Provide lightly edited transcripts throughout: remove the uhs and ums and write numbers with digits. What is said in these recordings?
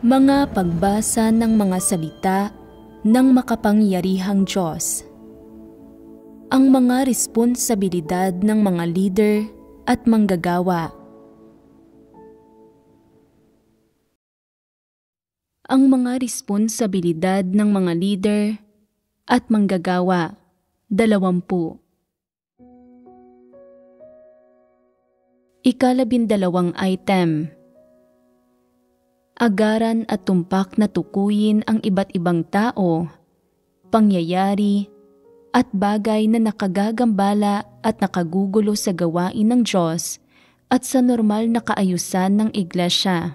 Mga pagbasa ng mga salita ng makapangyarihang Diyos. Ang mga responsibilidad ng mga leader at manggagawa. Ang mga responsibilidad ng mga leader at manggagawa, 20. Ika-12 item. Agaran at tumpak na tukuyin ang iba't ibang tao, pangyayari, at bagay na nakagagambala at nakagugulo sa gawain ng Diyos at sa normal na kaayusan ng iglesia.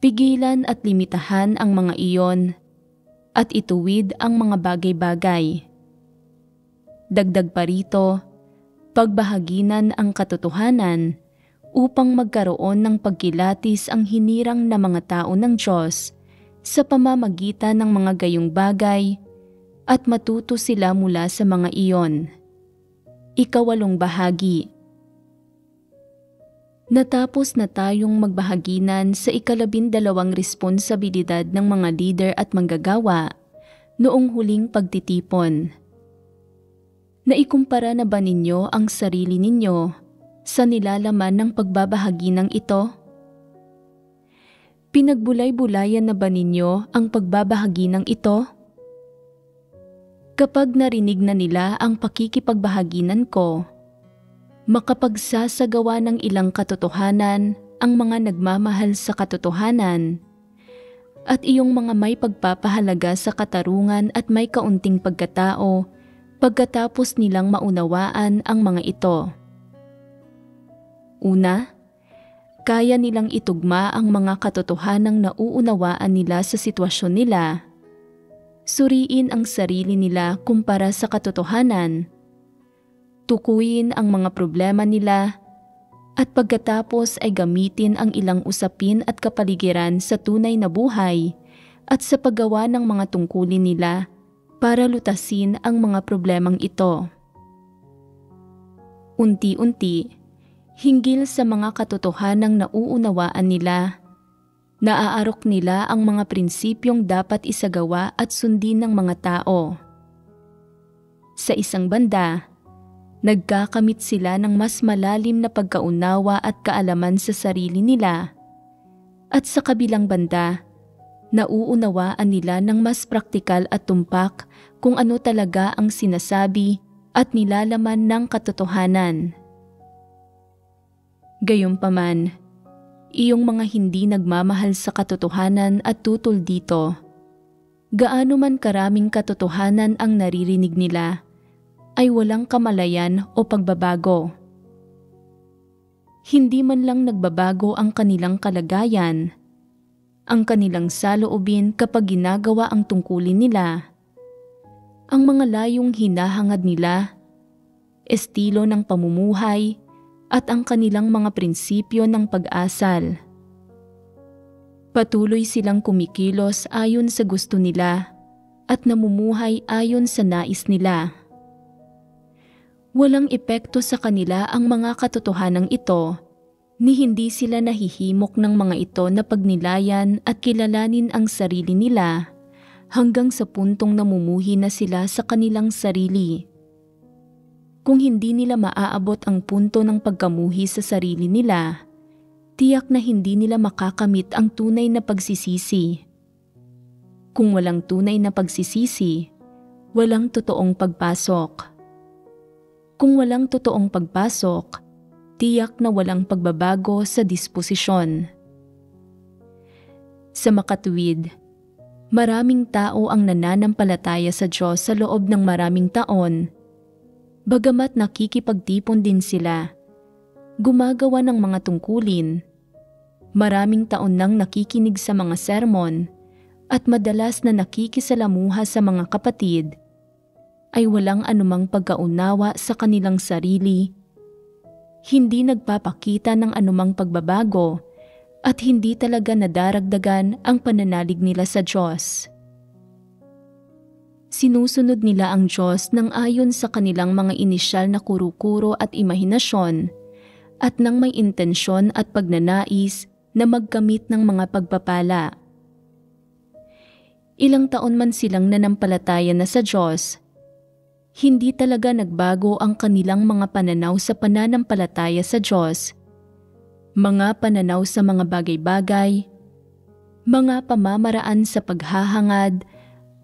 Pigilan at limitahan ang mga iyon at ituwid ang mga bagay-bagay. Dagdag pa rito, pagbahaginan ang katotohanan upang magkaroon ng pagkilatis ang hinirang na mga tao ng Diyos sa pamamagitan ng mga gayong bagay at matuto sila mula sa mga iyon. Ika-8 bahagi. Natapos na tayong magbahaginan sa ika-12 responsibilidad ng mga leader at manggagawa noong huling pagtitipon. Naikumpara na ba ninyo ang sarili ninyo sa nilalaman ng pagbabahaginang ito? Pinagbulay-bulayan na ba ninyo ang pagbabahaginang ito? Kapag narinig na nila ang pakikipagbahaginan ko, makapagsasagawa ng ilang katotohanan ang mga nagmamahal sa katotohanan at iyong mga may pagpapahalaga sa katarungan at may kaunting pagkatao pagkatapos nilang maunawaan ang mga ito. Una, kaya nilang itugma ang mga katotohanang nauunawaan nila sa sitwasyon nila. Suriin ang sarili nila kumpara sa katotohanan. Tukuyin ang mga problema nila at pagkatapos ay gamitin ang ilang usapin at kapaligiran sa tunay na buhay at sa paggawa ng mga tungkulin nila para lutasin ang mga problemang ito. Unti-unti, hinggil sa mga katotohanang nauunawaan nila, naaarok nila ang mga prinsipyong dapat isagawa at sundin ng mga tao. Sa isang banda, nagkakamit sila ng mas malalim na pagkaunawa at kaalaman sa sarili nila, at sa kabilang banda, nauunawaan nila ng mas praktikal at tumpak kung ano talaga ang sinasabi at nilalaman ng katotohanan. Gayunpaman, iyong mga hindi nagmamahal sa katotohanan at tutol dito, gaano man karaming katotohanan ang naririnig nila, ay walang kamalayan o pagbabago. Hindi man lang nagbabago ang kanilang kalagayan, ang kanilang saloobin kapag ginagawa ang tungkulin nila, ang mga layong hinahangad nila, estilo ng pamumuhay, at ang kanilang mga prinsipyo ng pag-asal. Patuloy silang kumikilos ayon sa gusto nila at namumuhay ayon sa nais nila. Walang epekto sa kanila ang mga katotohanang ito ni hindi sila nahihimok ng mga ito na pagnilayan at kilalanin ang sarili nila hanggang sa puntong namumuhi na sila sa kanilang sarili. Kung hindi nila maaabot ang punto ng pagkamuhi sa sarili nila, tiyak na hindi nila makakamit ang tunay na pagsisisi. Kung walang tunay na pagsisisi, walang totoong pagpasok. Kung walang totoong pagpasok, tiyak na walang pagbabago sa disposisyon. Sa makatuwid, maraming tao ang nananampalataya sa Diyos sa loob ng maraming taon. Bagamat nakikipagtipon din sila, gumagawa ng mga tungkulin, maraming taon nang nakikinig sa mga sermon at madalas na nakikisalamuha sa mga kapatid, ay walang anumang pagkaunawa sa kanilang sarili, hindi nagpapakita ng anumang pagbabago at hindi talaga nadaragdagan ang pananalig nila sa Diyos. Sinusunod nila ang Diyos nang ayon sa kanilang mga inisyal na kuro-kuro at imahinasyon at nang may intensyon at pagnanais na magkamit ng mga pagpapala. Ilang taon man silang nanampalataya na sa Diyos, hindi talaga nagbago ang kanilang mga pananaw sa pananampalataya sa Diyos, mga pananaw sa mga bagay-bagay, mga pamamaraan sa paghahangad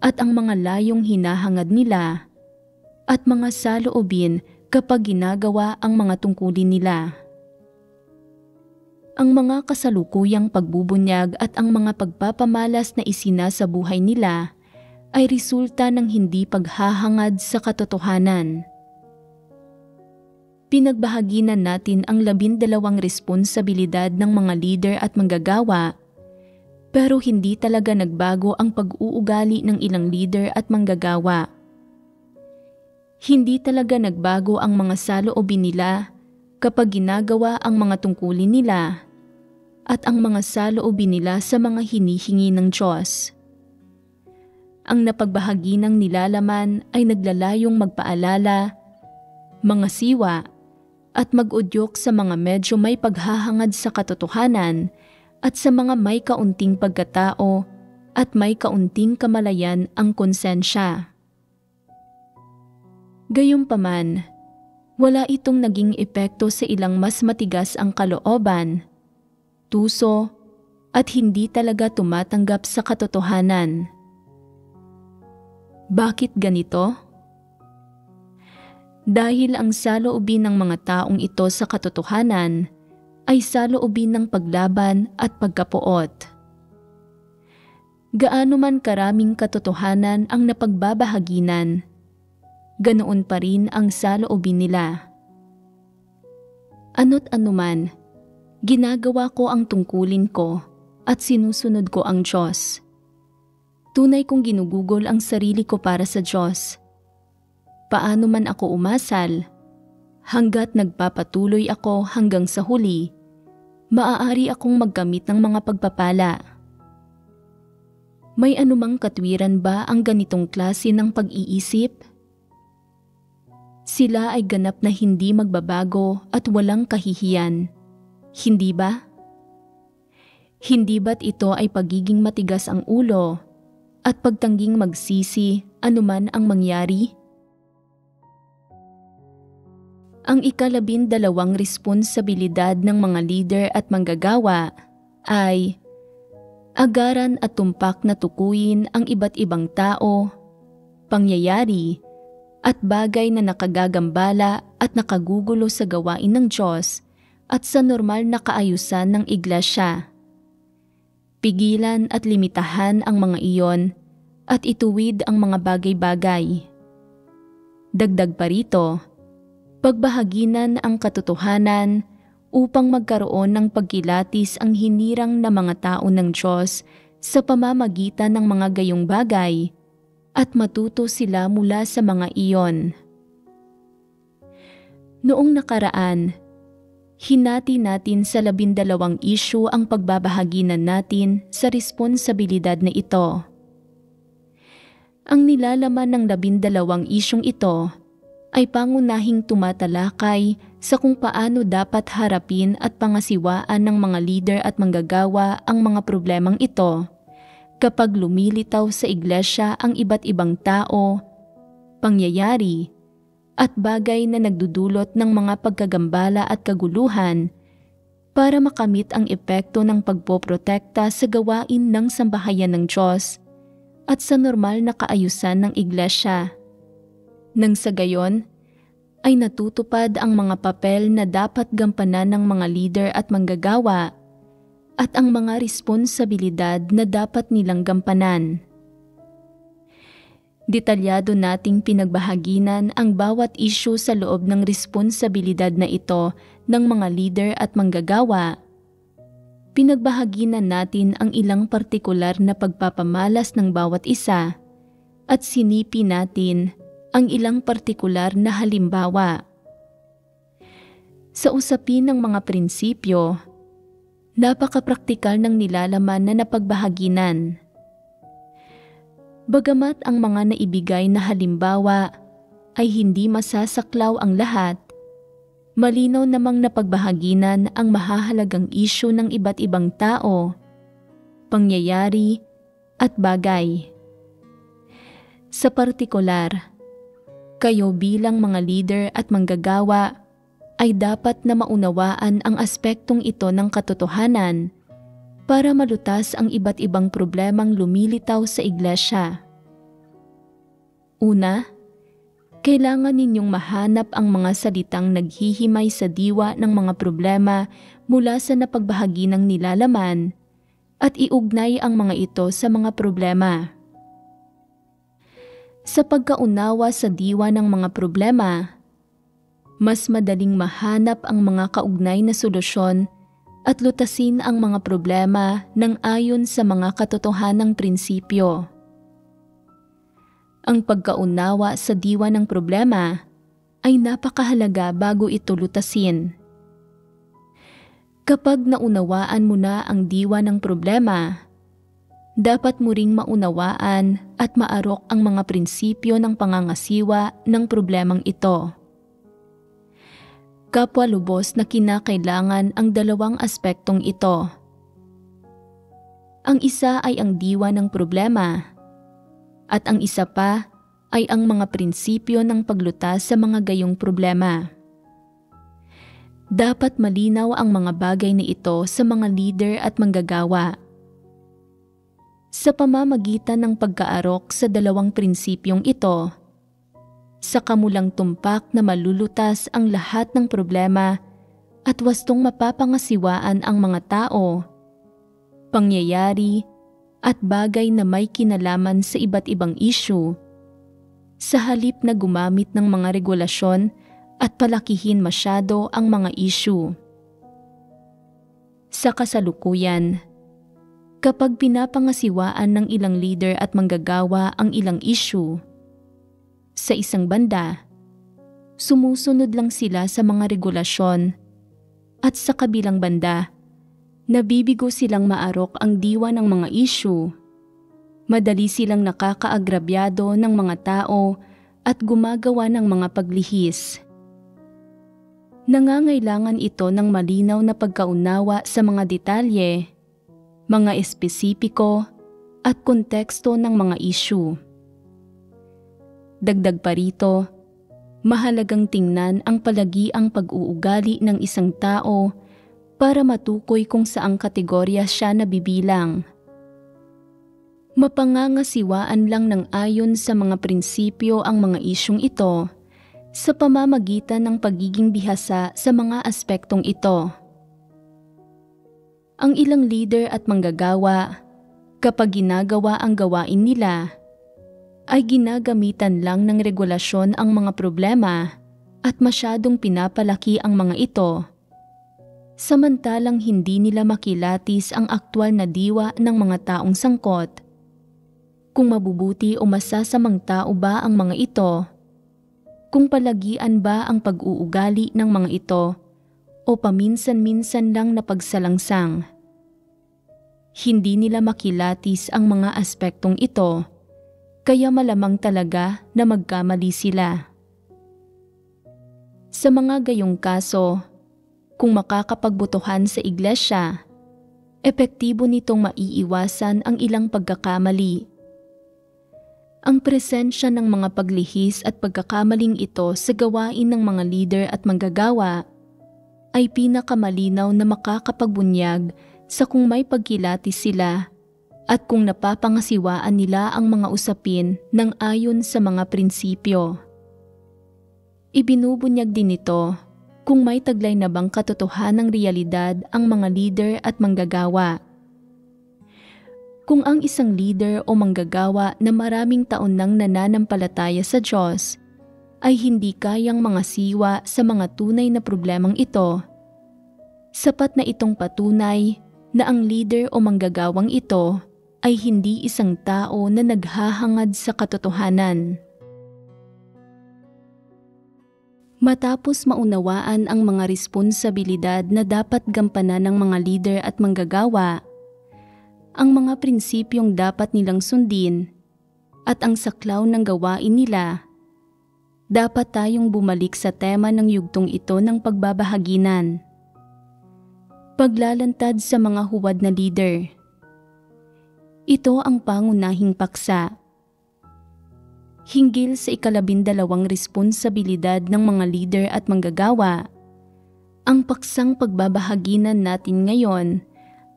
at ang mga layong hinahangad nila, at mga saloobin kapag ginagawa ang mga tungkulin nila. Ang mga kasalukuyang pagbubunyag at ang mga pagpapamalas na isina sa buhay nila ay resulta ng hindi paghahangad sa katotohanan. Pinagbahaginan natin ang 12 responsibilidad ng mga leader at manggagawa, pero hindi talaga nagbago ang pag-uugali ng ilang leader at manggagawa. Hindi talaga nagbago ang mga saloobin nila kapag ginagawa ang mga tungkulin nila at ang mga saloobin nila sa mga hinihingi ng Diyos. Ang napagbahagi ng nilalaman ay naglalayong magpaalala, mga siwa, at mag-udyok sa mga medyo may paghahangad sa katotohanan at sa mga may kaunting pagkatao at may kaunting kamalayan ang konsensya. Gayunpaman, wala itong naging epekto sa ilang mas matigas ang kalooban, tuso, at hindi talaga tumatanggap sa katotohanan. Bakit ganito? Dahil ang saloobin ng mga taong ito sa katotohanan ay saloobin ng paglaban at pagkapuot. Gaano man karaming katotohanan ang napagbabahaginan, ganoon pa rin ang saloobin nila. Ano't anuman, ginagawa ko ang tungkulin ko at sinusunod ko ang Diyos. Tunay kong ginugugol ang sarili ko para sa Diyos. Paano man ako umasal, hanggat nagpapatuloy ako hanggang sa huli, maaari akong magkamit ng mga pagpapala. May anumang katwiran ba ang ganitong klase ng pag-iisip? Sila ay ganap na hindi magbabago at walang kahihiyan. Hindi ba? Hindi ba't ito ay pagiging matigas ang ulo at pagtangging magsisi anuman ang mangyari? Ang 12 responsibilidad ng mga leader at manggagawa ay agaran at tumpak na tukuyin ang iba't ibang tao, pangyayari, at bagay na nakagagambala at nakagugulo sa gawain ng Diyos at sa normal na kaayusan ng iglesia. Pigilan at limitahan ang mga iyon at ituwid ang mga bagay-bagay. Dagdag pa rito, pagbahaginan ang katotohanan upang magkaroon ng pagkilatis ang hinirang na mga tao ng Diyos sa pamamagitan ng mga gayong bagay at matuto sila mula sa mga iyon. Noong nakaraan, hinati natin sa 12 isyu ang pagbabahaginan natin sa responsibilidad na ito. Ang nilalaman ng 12 isyong ito ay pangunahing tumatalakay sa kung paano dapat harapin at pangasiwaan ng mga leader at manggagawa ang mga problemang ito kapag lumilitaw sa iglesia ang iba't ibang tao, pangyayari, at bagay na nagdudulot ng mga pagkagambala at kaguluhan para makamit ang epekto ng pagpoprotekta sa gawain ng sambahayan ng Diyos at sa normal na kaayusan ng iglesia. Nang sa gayon, ay natutupad ang mga papel na dapat gampanan ng mga leader at manggagawa at ang mga responsibilidad na dapat nilang gampanan. Detalyado nating pinagbahaginan ang bawat isyu sa loob ng responsibilidad na ito ng mga leader at manggagawa. Pinagbahaginan natin ang ilang partikular na pagpapamalas ng bawat isa at sinipi natin ang ilang partikular na halimbawa. Sa usapin ng mga prinsipyo, napakapraktikal ng nilalaman na napagbahaginan. Bagamat ang mga naibigay na halimbawa ay hindi masasaklaw ang lahat, malinaw namang napagbahaginan ang mahahalagang isyu ng iba't ibang tao, pangyayari at bagay. Sa partikular, kayo bilang mga leader at manggagawa ay dapat na maunawaan ang aspektong ito ng katotohanan para malutas ang iba't ibang problemang lumilitaw sa iglesia. Una, kailangan ninyong mahanap ang mga salitang naghihimay sa diwa ng mga problema mula sa napagbahagi ng nilalaman at iugnay ang mga ito sa mga problema. Sa pagkaunawa sa diwa ng mga problema, mas madaling mahanap ang mga kaugnay na solusyon at lutasin ang mga problema ng ayon sa mga katotohanang prinsipyo. Ang pagkaunawa sa diwa ng problema ay napakahalaga bago ito lutasin. Kapag naunawaan mo na ang diwa ng problema, dapat mo ring maunawaan at maarok ang mga prinsipyo ng pangangasiwa ng problemang ito. Kapwa lubos na kinakailangan ang dalawang aspektong ito. Ang isa ay ang diwa ng problema, at ang isa pa ay ang mga prinsipyo ng paglutas sa mga gayong problema. Dapat malinaw ang mga bagay na ito sa mga leader at manggagawa. Sa pamamagitan ng pagkaarok sa dalawang prinsipyong ito, saka mo lang tumpak na malulutas ang lahat ng problema at wastong mapapangasiwaan ang mga tao, pangyayari at bagay na may kinalaman sa iba't ibang issue, sa halip na gumamit ng mga regulasyon at palakihin masyado ang mga issue. Sa kasalukuyan, kapag pinapangasiwaan ng ilang leader at manggagawa ang ilang issue, sa isang banda, sumusunod lang sila sa mga regulasyon at sa kabilang banda, nabibigo silang maarok ang diwa ng mga issue. Madali silang nakakaagrabyado ng mga tao at gumagawa ng mga paglihis. Nangangailangan ito ng malinaw na pagkaunawa sa mga detalye, mga espesipiko at konteksto ng mga issue. Dagdag pa rito, mahalagang tingnan ang palagiang pag-uugali ng isang tao para matukoy kung saang kategorya siya nabibilang. Mapangangasiwaan lang ng ayon sa mga prinsipyo ang mga isyung ito sa pamamagitan ng pagiging bihasa sa mga aspektong ito. Ang ilang leader at manggagawa, kapag ginagawa ang gawain nila, ay ginagamitan lang ng regulasyon ang mga problema at masyadong pinapalaki ang mga ito, samantalang hindi nila makilatis ang aktwal na diwa ng mga taong sangkot. Kung mabubuti o masasamang tao ba ang mga ito, kung palagian ba ang pag-uugali ng mga ito o paminsan-minsan lang na pagsalangsang. Hindi nila makilatis ang mga aspektong ito, kaya malamang talaga na magkamali sila. Sa mga gayong kaso, kung makakapagbotohan sa iglesia, epektibo nitong maiiwasan ang ilang pagkakamali. Ang presensya ng mga paglihis at pagkakamaling ito sa gawain ng mga leader at manggagawa ay pinakamalinaw na makakapagbunyag sa kung may pagkilatis sila at kung napapangasiwaan nila ang mga usapin ng ayon sa mga prinsipyo. Ibinubunyag din ito kung may taglay na bang katotohanang realidad ang mga leader at manggagawa. Kung ang isang leader o manggagawa na maraming taon nang nananampalataya sa Diyos ay hindi kayang mangasiwa sa mga tunay na problemang ito, sapat na itong patunay na ang leader o manggagawang ito ay hindi isang tao na naghahangad sa katotohanan. Matapos maunawaan ang mga responsibilidad na dapat gampanan ng mga leader at manggagawa, ang mga prinsipyong dapat nilang sundin at ang saklaw ng gawain nila, dapat tayong bumalik sa tema ng yugtong ito ng pagbabahaginan. Paglalantad sa mga huwad na leader. Ito ang pangunahing paksa. Hinggil sa 12 responsibilidad ng mga leader at manggagawa, ang paksang pagbabahaginan natin ngayon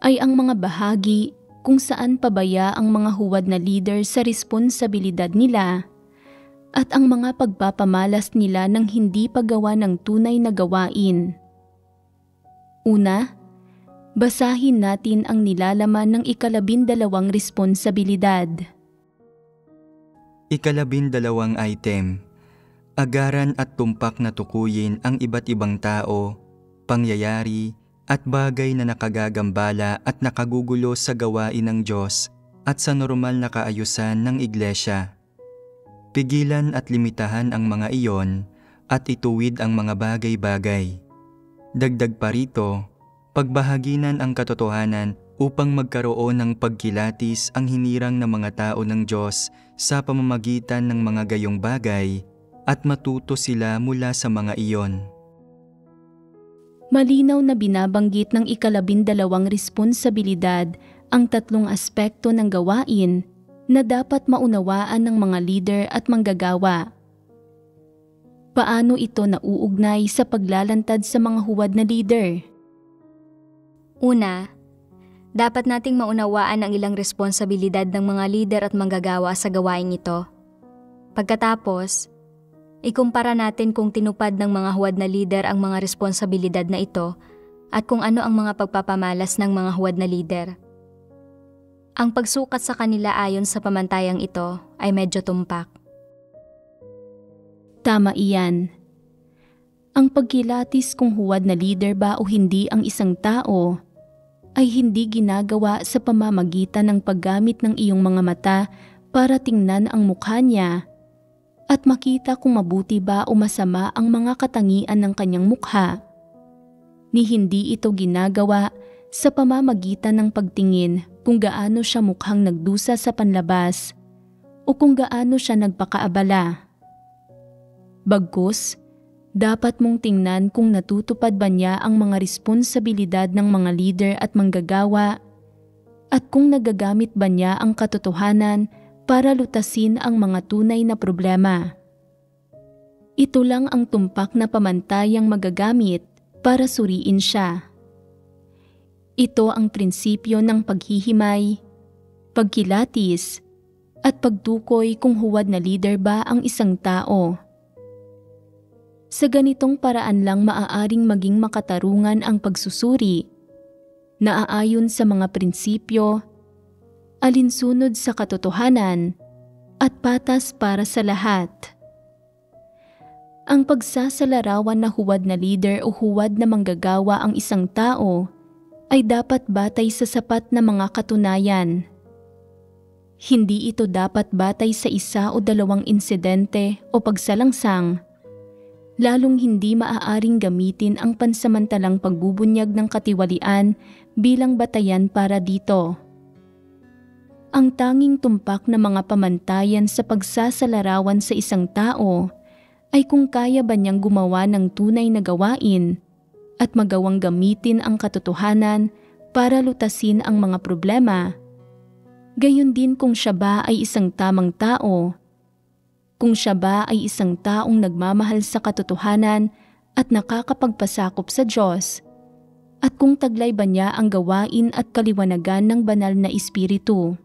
ay ang mga bahagi kung saan pabaya ang mga huwad na leader sa responsibilidad nila at ang mga pagpapamalas nila ng hindi paggawa ng tunay na gawain. Una, basahin natin ang nilalaman ng 12 responsibilidad. 12 item. Agaran at tumpak na tukuyin ang iba't ibang tao, pangyayari at bagay na nakagagambala at nakagugulo sa gawain ng Diyos at sa normal na kaayusan ng iglesia. Pigilan at limitahan ang mga iyon at ituwid ang mga bagay-bagay. Dagdag pa rito, pagbahaginan ang katotohanan upang magkaroon ng pagkilatis ang hinirang ng mga tao ng Diyos sa pamamagitan ng mga gayong bagay at matuto sila mula sa mga iyon. Malinaw na binabanggit ng 12 responsibilidad ang 3 aspekto ng gawain na dapat maunawaan ng mga leader at manggagawa. Paano ito nauugnay sa paglalantad sa mga huwad na leader? Una, dapat nating maunawaan ang ilang responsibilidad ng mga leader at manggagawa sa gawaing ito. Pagkatapos, ikumpara natin kung tinupad ng mga huwad na leader ang mga responsibilidad na ito at kung ano ang mga pagpapamalas ng mga huwad na leader. Ang pagsukat sa kanila ayon sa pamantayang ito ay medyo tumpak. Tama iyan. Ang pagkilatis kung huwad na leader ba o hindi ang isang tao ay hindi ginagawa sa pamamagitan ng paggamit ng iyong mga mata para tingnan ang mukha niya at makita kung mabuti ba o masama ang mga katangian ng kanyang mukha. Ni hindi ito ginagawa sa pamamagitan ng pagtingin kung gaano siya mukhang nagdusa sa panlabas o kung gaano siya nagpakaabala. Bagkus, dapat mong tingnan kung natutupad ba niya ang mga responsibilidad ng mga leader at manggagawa at kung nagagamit ba niya ang katotohanan para lutasin ang mga tunay na problema. Ito lang ang tumpak na pamantayang magagamit para suriin siya. Ito ang prinsipyo ng paghihimay, pagkilatis, at pagtukoy kung huwad na leader ba ang isang tao. Sa ganitong paraan lang maaaring maging makatarungan ang pagsusuri, naaayon sa mga prinsipyo, alinsunod sa katotohanan, at patas para sa lahat. Ang pagsasalarawan na huwad na leader o huwad na manggagawa ang isang tao ay dapat batay sa sapat na mga katunayan. Hindi ito dapat batay sa 1 o 2 insidente o pagsalangsang, lalong hindi maaaring gamitin ang pansamantalang pagbubunyag ng katiwalian bilang batayan para dito. Ang tanging tumpak na mga pamantayan sa pagsasalarawan sa isang tao ay kung kaya ba niyang gumawa ng tunay na gawain at magawang gamitin ang katotohanan para lutasin ang mga problema. Gayon din kung siya ba ay isang tamang tao, kung siya ba ay isang taong nagmamahal sa katotohanan at nakakapagpasakop sa Diyos, at kung taglay ba niya ang gawain at kaliwanagan ng banal na espiritu.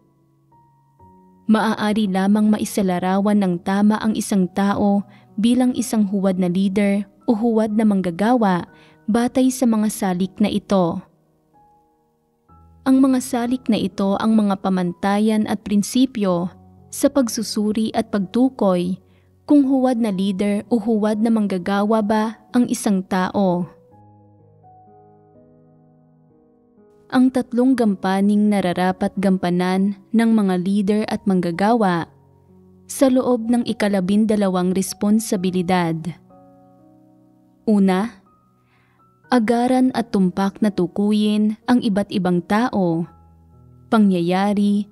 Maaari lamang maisalarawan ng tama ang isang tao bilang isang huwad na leader o huwad na manggagawa batay sa mga salik na ito. Ang mga salik na ito ang mga pamantayan at prinsipyo sa pagsusuri at pagtukoy kung huwad na leader o huwad na manggagawa ba ang isang tao. Ang 3 gampaning nararapat gampanan ng mga leader at manggagawa sa loob ng 12 responsibilidad. Una, agaran at tumpak na tukuyin ang iba't ibang tao, pangyayari,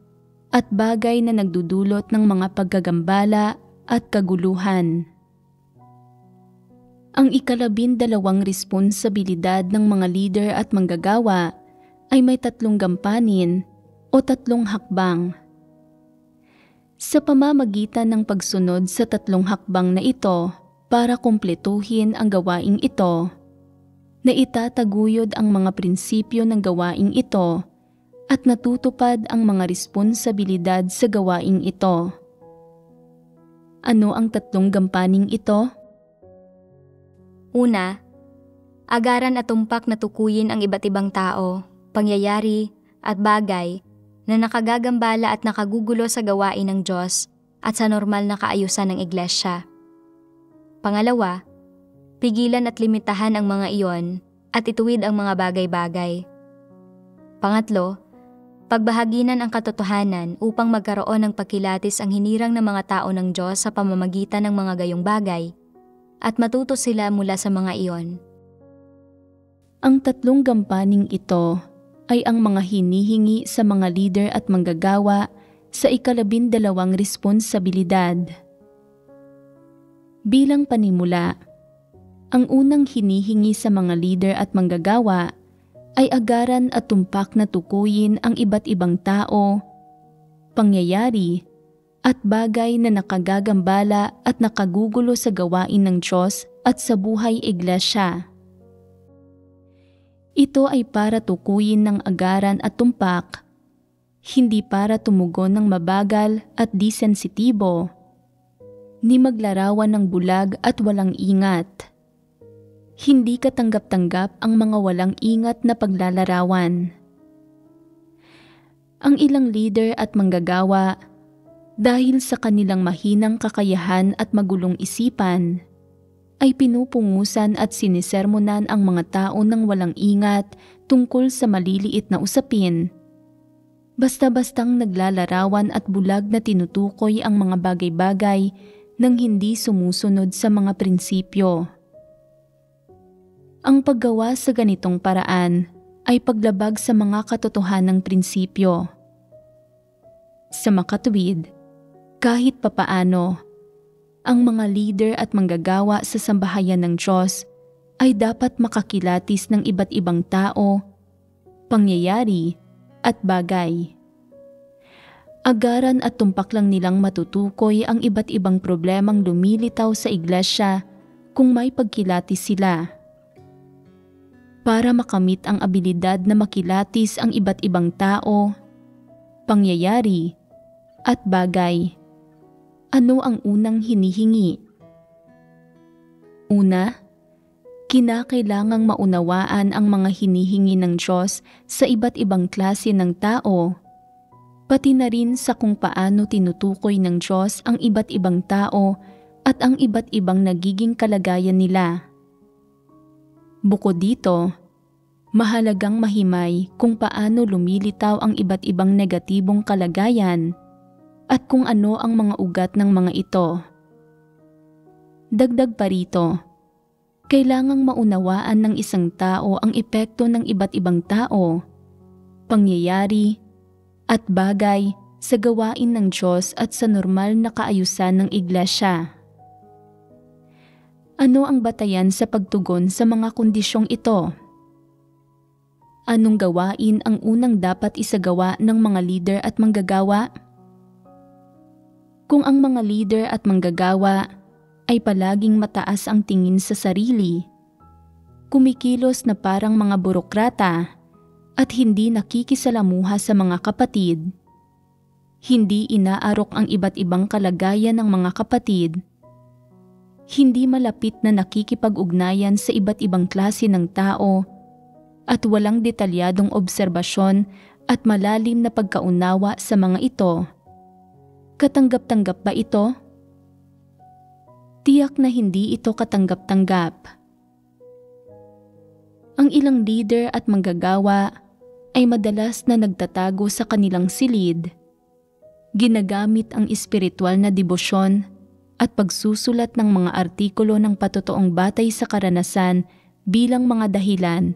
at bagay na nagdudulot ng mga paggagambala at kaguluhan. Ang 12 responsibilidad ng mga leader at manggagawa ay may 3 gampanin o 3 hakbang. Sa pamamagitan ng pagsunod sa 3 hakbang na ito para kumpletuhin ang gawaing ito, na itataguyod ang mga prinsipyo ng gawaing ito at natutupad ang mga responsibilidad sa gawaing ito. Ano ang 3 gampaning ito? Una, agaran at tumpak na tukuyin ang iba't ibang tao, pangyayari at bagay na nakagagambala at nakagugulo sa gawain ng Diyos at sa normal na kaayusan ng iglesia. Pangalawa, pigilan at limitahan ang mga iyon at ituwid ang mga bagay-bagay. Pangatlo, pagbahaginan ang katotohanan upang magkaroon ng pagkilatis ang hinirang ng mga tao ng Diyos sa pamamagitan ng mga gayong bagay at matuto sila mula sa mga iyon. Ang 3 gampaning ito ay ang mga hinihingi sa mga leader at manggagawa sa 12 responsibilidad. Bilang panimula, ang unang hinihingi sa mga leader at manggagawa ay agaran at tumpak na tukuyin ang iba't ibang tao, pangyayari, at bagay na nakagagambala at nakagugulo sa gawain ng Diyos at sa buhay iglesia. Ito ay para tukuyin ng agaran at tumpak, hindi para tumugon ng mabagal at di sensitibo, ni maglarawan ng bulag at walang ingat. Hindi katanggap-tanggap ang mga walang ingat na paglalarawan. Ang ilang leader at manggagawa, dahil sa kanilang mahinang kakayahan at magulong isipan, ay pinupungusan at sinisermonan ang mga tao ng walang ingat tungkol sa maliliit na usapin. Basta-bastang naglalarawan at bulag na tinutukoy ang mga bagay-bagay nang hindi sumusunod sa mga prinsipyo. Ang paggawa sa ganitong paraan ay paglabag sa mga katotohanang prinsipyo. Sa makatuwid, kahit papaano, ang mga leader at manggagawa sa sambahayan ng Diyos ay dapat makakilatis ng iba't ibang tao, pangyayari at bagay. Agaran at tumpak lang nilang matutukoy ang iba't ibang problemang lumilitaw sa iglesia kung may pagkilatis sila. Para makamit ang abilidad na makilatis ang iba't ibang tao, pangyayari at bagay, ano ang unang hinihingi? Una, kinakailangang maunawaan ang mga hinihingi ng Diyos sa iba't ibang klase ng tao, pati na rin sa kung paano tinutukoy ng Diyos ang iba't ibang tao at ang iba't ibang nagiging kalagayan nila. Bukod dito, mahalagang mahimay kung paano lumilitaw ang iba't ibang negatibong kalagayan at kung ano ang mga ugat ng mga ito. Dagdag pa rito, kailangang maunawaan ng isang tao ang epekto ng iba't ibang tao, pangyayari, at bagay sa gawain ng Diyos at sa normal na kaayusan ng iglesia. Ano ang batayan sa pagtugon sa mga kondisyong ito? Anong gawain ang unang dapat isagawa ng mga leader at manggagawa? Kung ang mga leader at manggagawa ay palaging mataas ang tingin sa sarili, kumikilos na parang mga burokrata at hindi nakikisalamuha sa mga kapatid, hindi inaarok ang iba't ibang kalagayan ng mga kapatid, hindi malapit na nakikipag-ugnayan sa iba't ibang klase ng tao, at walang detalyadong obserbasyon at malalim na pagkaunawa sa mga ito, katanggap-tanggap ba ito? Tiyak na hindi ito katanggap-tanggap. Ang ilang leader at manggagawa ay madalas na nagtatago sa kanilang silid, ginagamit ang espiritual na debosyon at pagsusulat ng mga artikulo ng patotoong batay sa karanasan bilang mga dahilan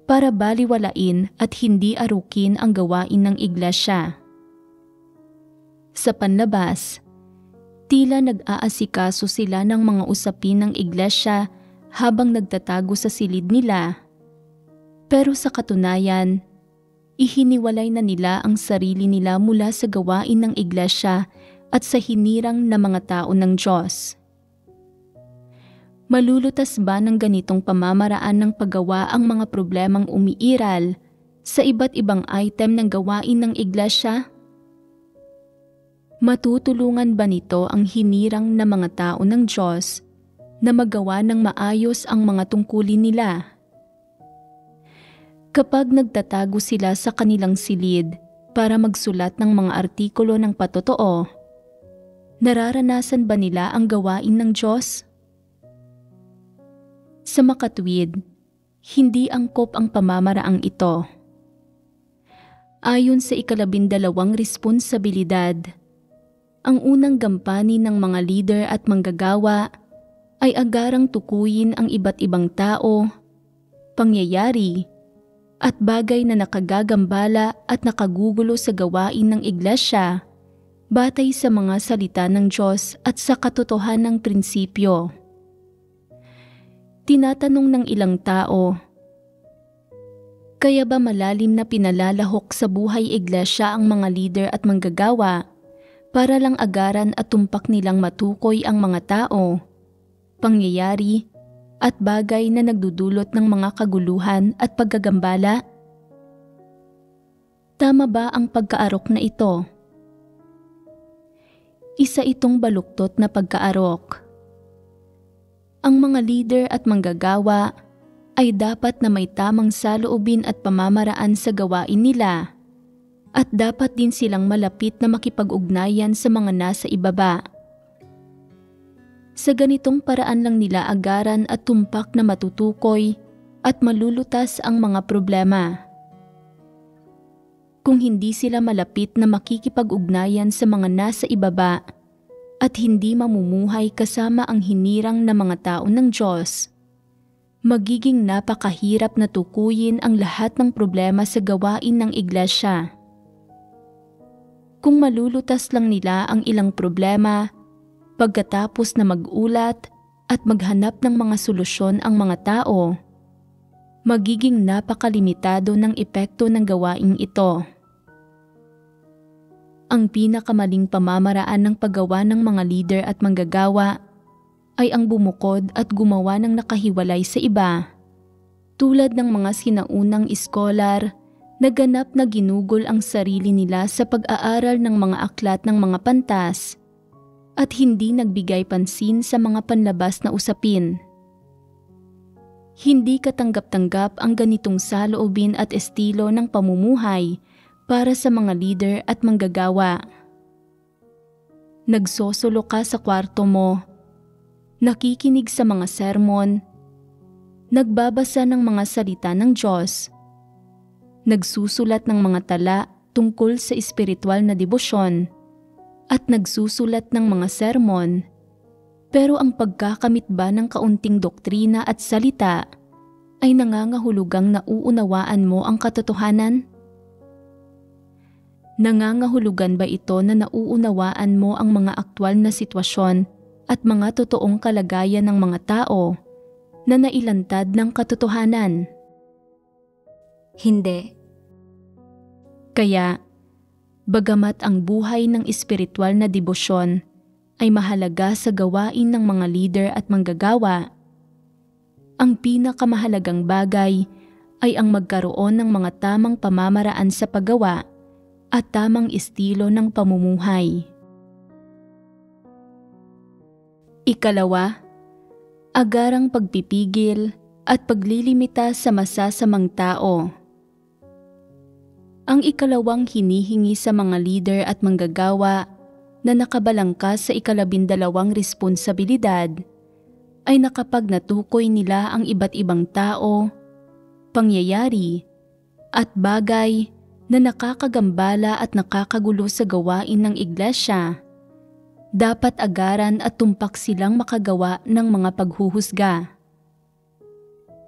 para baliwalain at hindi arukin ang gawain ng iglesia. Sa panlabas, tila nag-aasikaso sila ng mga usapin ng iglesia habang nagtatago sa silid nila. Pero sa katunayan, ihiniwalay na nila ang sarili nila mula sa gawain ng iglesia at sa hinirang na mga tao ng Diyos. Malulutas ba ng ganitong pamamaraan ng paggawa ang mga problemang umiiral sa iba't ibang item ng gawain ng iglesia? Matutulungan ba nito ang hinirang na mga tao ng Diyos na magawa ng maayos ang mga tungkulin nila? Kapag nagtatago sila sa kanilang silid para magsulat ng mga artikulo ng patotoo, nararanasan ba nila ang gawain ng Diyos? Sa makatwid, hindi angkop ang pamamaraang ito. Ayon sa 12 responsibilidad, ang unang gampanin ng mga leader at manggagawa ay agarang tukuyin ang iba't ibang tao, pangyayari, at bagay na nakagagambala at nakagugulo sa gawain ng iglesia batay sa mga salita ng Diyos at sa katotohanang prinsipyo. Tinatanong ng ilang tao, kaya ba malalim na pinalalahok sa buhay iglesia ang mga leader at manggagawa para lang agaran at tumpak nilang matukoy ang mga tao, pangyayari, at bagay na nagdudulot ng mga kaguluhan at paggagambala? Tama ba ang pagkaarok na ito? Isa itong baluktot na pagkaarok. Ang mga leader at manggagawa ay dapat na may tamang saloobin at pamamaraan sa gawain nila, at dapat din silang malapit na makipag-ugnayan sa mga nasa ibaba. Sa ganitong paraan lang nila agaran at tumpak na matutukoy at malulutas ang mga problema. Kung hindi sila malapit na makikipag-ugnayan sa mga nasa ibaba at hindi mamumuhay kasama ang hinirang na mga tao ng Diyos, magiging napakahirap na tukuyin ang lahat ng problema sa gawain ng iglesia. Kung malulutas lang nila ang ilang problema, pagkatapos na mag-ulat at maghanap ng mga solusyon ang mga tao, magiging napakalimitado ng epekto ng gawaing ito. Ang pinakamaling pamamaraan ng paggawa ng mga leader at manggagawa ay ang bumukod at gumawa ng nakahiwalay sa iba, tulad ng mga sinaunang iskolar na ganap na ginugol ang sarili nila sa pag-aaral ng mga aklat ng mga pantas at hindi nagbigay pansin sa mga panlabas na usapin. Hindi katanggap-tanggap ang ganitong saloobin at estilo ng pamumuhay para sa mga leader at manggagawa. Nagsosolo ka sa kwarto mo, nakikinig sa mga sermon, nagbabasa ng mga salita ng Diyos, nagsusulat ng mga tala tungkol sa espiritual na debosyon, at nagsusulat ng mga sermon, pero ang pagkakamit ba ng kaunting doktrina at salita ay nangangahulugang nauunawaan mo ang katotohanan? Nangangahulugan ba ito na nauunawaan mo ang mga aktwal na sitwasyon at mga totoong kalagayan ng mga tao na nailantad ng katotohanan? Hindi. Kaya, bagamat ang buhay ng espiritual na debosyon ay mahalaga sa gawain ng mga leader at manggagawa, ang pinakamahalagang bagay ay ang magkaroon ng mga tamang pamamaraan sa paggawa at tamang estilo ng pamumuhay. Ikalawa, agarang pagpipigil at paglilimita sa masasamang tao. Ang ikalawang hinihingi sa mga leader at manggagawa na nakabalangkas sa 12 responsibilidad ay nakapag natukoy nila ang iba't ibang tao, pangyayari, at bagay na nakakagambala at nakakagulo sa gawain ng iglesia, dapat agaran at tumpak silang makagawa ng mga paghuhusga.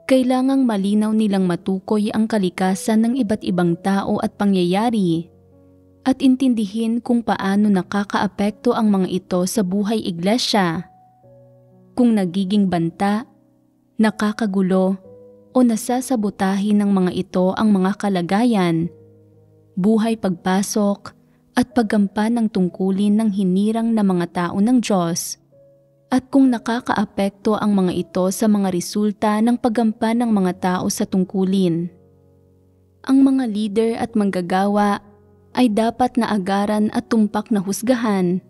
Kailangang malinaw nilang matukoy ang kalikasan ng iba't ibang tao at pangyayari at intindihin kung paano nakakaapekto ang mga ito sa buhay iglesia, kung nagiging banta, nakakagulo o nasasabotahin ng mga ito ang mga kalagayan, buhay pagpasok at paggampan ng tungkulin ng hinirang na mga tao ng Diyos, at kung nakakaapekto ang mga ito sa mga resulta ng paggampan ng mga tao sa tungkulin. Ang mga leader at manggagawa ay dapat na agaran at tumpak na husgahan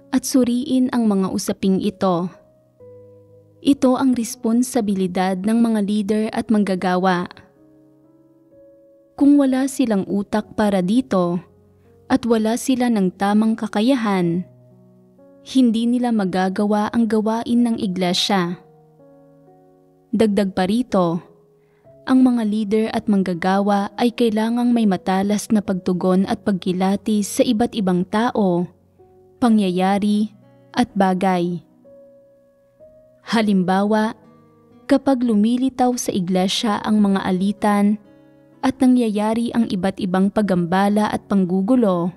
at suriin ang mga usaping ito. Ito ang responsibilidad ng mga leader at manggagawa. Kung wala silang utak para dito at wala sila ng tamang kakayahan, hindi nila magagawa ang gawain ng iglesia. Dagdag pa rito, ang mga leader at manggagawa ay kailangang may matalas na pagtugon at pagkilatis sa iba't ibang tao, pangyayari at bagay. Halimbawa, kapag lumilitaw sa iglesia ang mga alitan at nangyayari ang iba't ibang paggambala at panggugulo,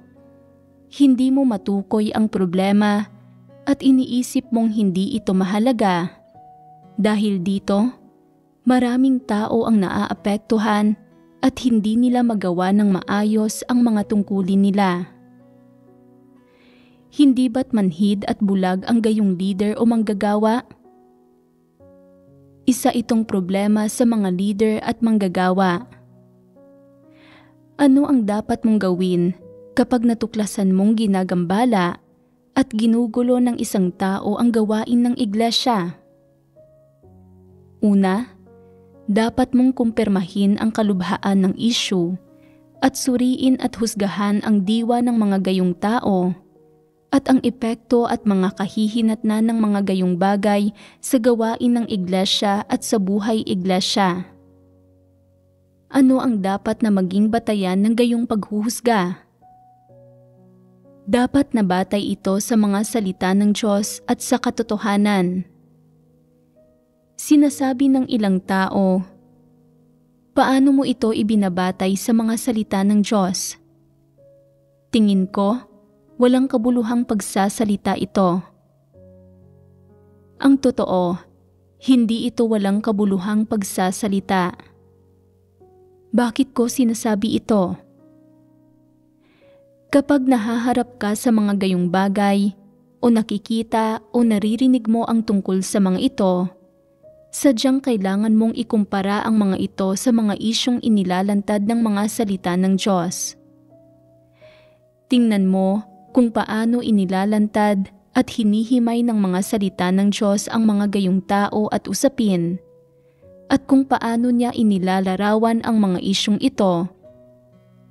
hindi mo matukoy ang problema at iniisip mong hindi ito mahalaga. Dahil dito, maraming tao ang naaapektuhan at hindi nila magawa ng maayos ang mga tungkulin nila. Hindi ba't manhid at bulag ang gayong leader o manggagawa? Isa itong problema sa mga leader at manggagawa. Ano ang dapat mong gawin kapag natuklasan mong ginagambala at ginugulo ng isang tao ang gawain ng iglesia? Una, dapat mong kumpirmahin ang kalubhaan ng issue at suriin at husgahan ang diwa ng mga gayong tao at ang epekto at mga kahihinatnan ng mga gayong bagay sa gawain ng iglesia at sa buhay iglesia. Ano ang dapat na maging batayan ng gayong paghuhusga? Dapat nabatay ito sa mga salita ng Diyos at sa katotohanan. Sinasabi ng ilang tao, paano mo ito ibinabatay sa mga salita ng Diyos? Tingin ko, walang kabuluhang pagsasalita ito. Ang totoo, hindi ito walang kabuluhang pagsasalita. Bakit ko sinasabi ito? Kapag nahaharap ka sa mga gayong bagay o nakikita o naririnig mo ang tungkol sa mga ito, sadyang kailangan mong ikumpara ang mga ito sa mga isyong inilalantad ng mga salita ng Diyos. Tingnan mo kung paano inilalantad at hinihimay ng mga salita ng Diyos ang mga gayong tao at usapin, at kung paano niya inilalarawan ang mga isyong ito,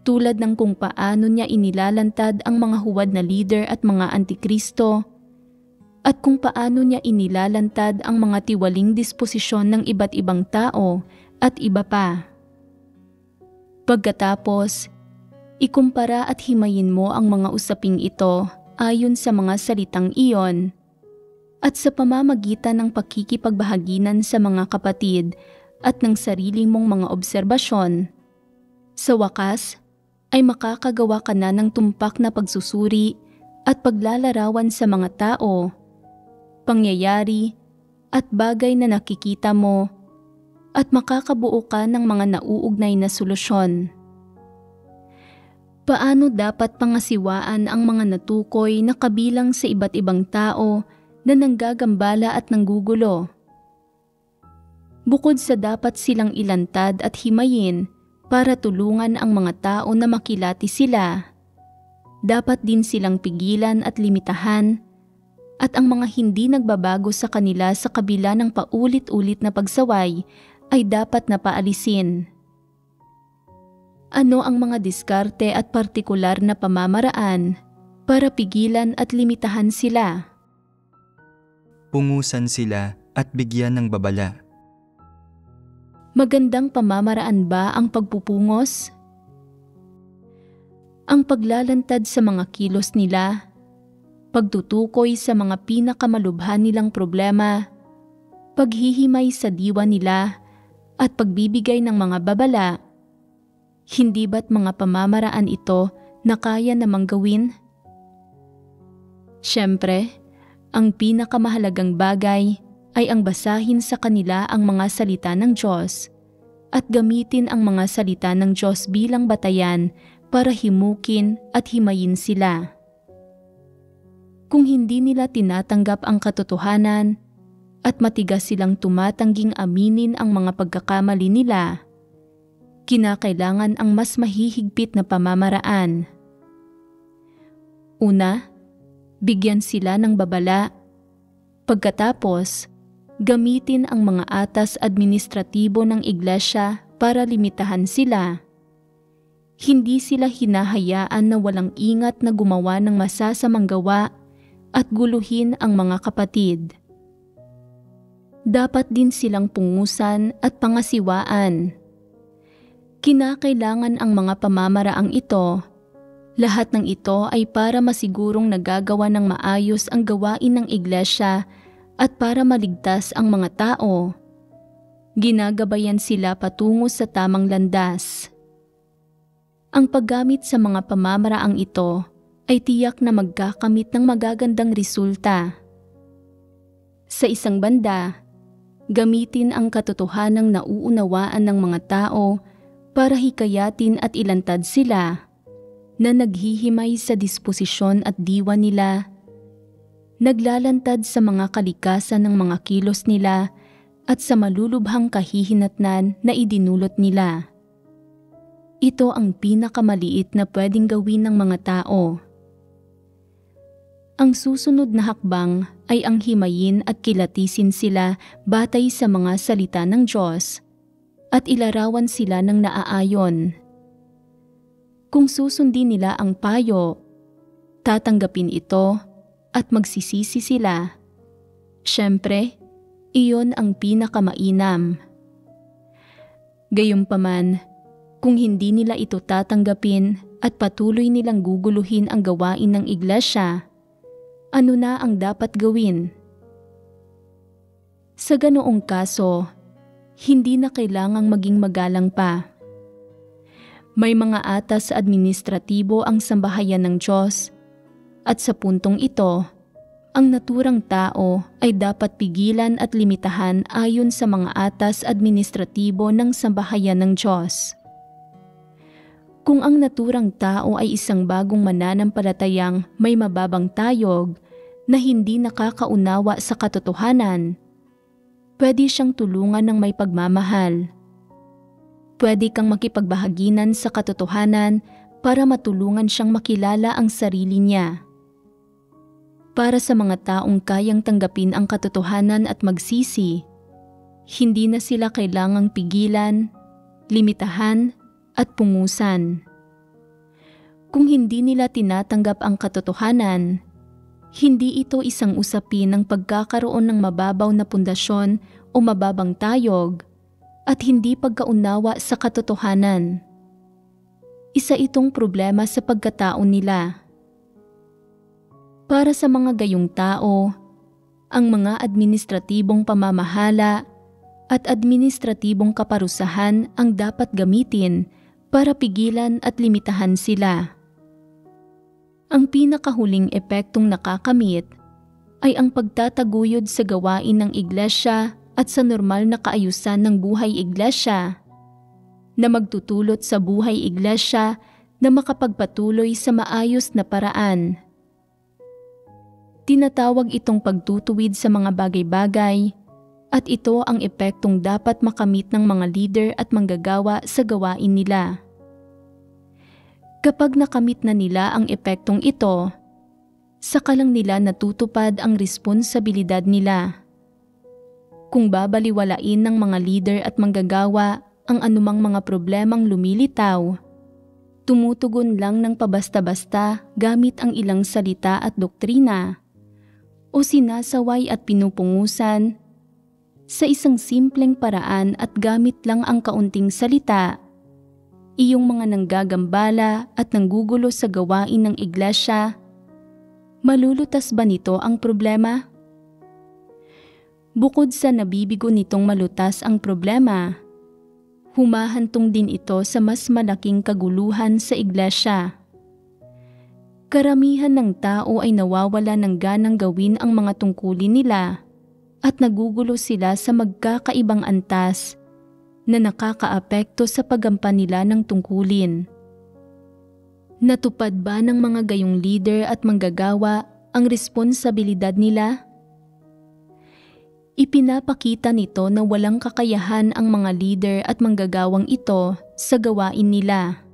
tulad ng kung paano niya inilalantad ang mga huwad na leader at mga antikristo, at kung paano niya inilalantad ang mga tiwaling disposisyon ng iba't ibang tao at iba pa. Pagkatapos, ikumpara at himayin mo ang mga usaping ito ayon sa mga salitang iyon, at sa pamamagitan ng pakikipagbahaginan sa mga kapatid at ng sarili mong mga obserbasyon, sa wakas, ay makakagawa ka na ng tumpak na pagsusuri at paglalarawan sa mga tao, pangyayari at bagay na nakikita mo, at makakabuo ka ng mga nauugnay na solusyon. Paano dapat pangasiwaan ang mga natukoy na kabilang sa iba't ibang tao na nanggagambala at nanggugulo? Bukod sa dapat silang ilantad at himayin para tulungan ang mga tao na makilati sila, dapat din silang pigilan at limitahan, at ang mga hindi nagbabago sa kanila sa kabila ng paulit-ulit na pagsaway ay dapat na paalisin. Ano ang mga diskarte at partikular na pamamaraan para pigilan at limitahan sila? Pungusan sila at bigyan ng babala. Magandang pamamaraan ba ang pagpupungos? Ang paglalantad sa mga kilos nila, pagtutukoy sa mga pinakamalubhan nilang problema, paghihimay sa diwa nila, at pagbibigay ng mga babala, hindi ba't mga pamamaraan ito na kaya namang gawin? Siyempre, ang pinakamahalagang bagay ay ang basahin sa kanila ang mga salita ng Diyos at gamitin ang mga salita ng Diyos bilang batayan para himukin at himayin sila. Kung hindi nila tinatanggap ang katotohanan at matigas silang tumatangging aminin ang mga pagkakamali nila, kinakailangan ang mas mahihigpit na pamamaraan. Una, bigyan sila ng babala. Pagkatapos, gamitin ang mga atas administratibo ng iglesia para limitahan sila. Hindi sila hinahayaan na walang ingat na gumawa ng masasamang gawa at guluhin ang mga kapatid. Dapat din silang pungusan at pangasiwaan. Kinakailangan ang mga pamamaraang ito. Lahat ng ito ay para masigurong nagagawa ng maayos ang gawain ng iglesia at para maligtas ang mga tao. Ginagabayan sila patungo sa tamang landas. Ang paggamit sa mga pamamaraang ito ay tiyak na magkakamit ng magagandang resulta. Sa isang banda, gamitin ang katotohanang nauunawaan ng mga tao para hikayatin at ilantad sila na naghihimay sa disposisyon at diwa nila, naglalantad sa mga kalikasan ng mga kilos nila at sa malulubhang kahihinatnan na idinulot nila. Ito ang pinakamaliit na pwedeng gawin ng mga tao. Ang susunod na hakbang ay ang himayin at kilatisin sila batay sa mga salita ng Diyos at ilarawan sila ng naaayon. Kung susundin nila ang payo, tatanggapin ito at magsisisi sila. Siyempre, iyon ang pinakamainam. Gayunpaman, kung hindi nila ito tatanggapin at patuloy nilang guguluhin ang gawain ng iglesia, ano na ang dapat gawin? Sa ganoong kaso, hindi na kailangang maging magalang pa. May mga atas administratibo ang sambahayan ng Diyos at sa puntong ito, ang naturang tao ay dapat pigilan at limitahan ayon sa mga atas administratibo ng sambahayan ng Diyos. Kung ang naturang tao ay isang bagong mananampalatayang may mababang tayog na hindi nakakaunawa sa katotohanan, pwede siyang tulungan ng may pagmamahal. Pwede kang makipagbahaginan sa katotohanan para matulungan siyang makilala ang sarili niya. Para sa mga taong kayang tanggapin ang katotohanan at magsisi, hindi na sila kailangang pigilan, limitahan, at pungusan. Kung hindi nila tinatanggap ang katotohanan, hindi ito isang usapin ng pagkakaroon ng mababaw na pundasyon o mababang tayog at hindi pagkaunawa sa katotohanan. Isa itong problema sa pagkatao nila. Para sa mga gayong tao, ang mga administratibong pamamahala at administratibong kaparusahan ang dapat gamitin para pigilan at limitahan sila. Ang pinakahuling epektong nakakamit ay ang pagtataguyod sa gawain ng iglesia at sa normal na kaayusan ng buhay iglesia, na magtutulot sa buhay iglesia na makapagpatuloy sa maayos na paraan. Tinatawag itong pagtutuwid sa mga bagay-bagay at ito ang epektong dapat makamit ng mga leader at manggagawa sa gawain nila. Kapag nakamit na nila ang epektong ito, saka lang nila natutupad ang responsibilidad nila. Kung babaliwalain ng mga leader at manggagawa ang anumang mga problemang lumilitaw, tumutugon lang ng pabasta-basta gamit ang ilang salita at doktrina, o sinasaway at pinupungusan sa isang simpleng paraan at gamit lang ang kaunting salita, iyong mga nanggagambala at nanggugulo sa gawain ng iglesia, malulutas ba nito ang problema? Bukod sa nabibigo nitong malutas ang problema, humahantong din ito sa mas malaking kaguluhan sa iglesia. Karamihan ng tao ay nawawala ng ganang gawin ang mga tungkulin nila at nagugulo sila sa magkakaibang antas na nakakaapekto sa paggampan nila ng tungkulin. Natupad ba ng mga gayong leader at manggagawa ang responsibilidad nila? Ipinapakita nito na walang kakayahan ang mga leader at manggagawang ito sa gawain nila.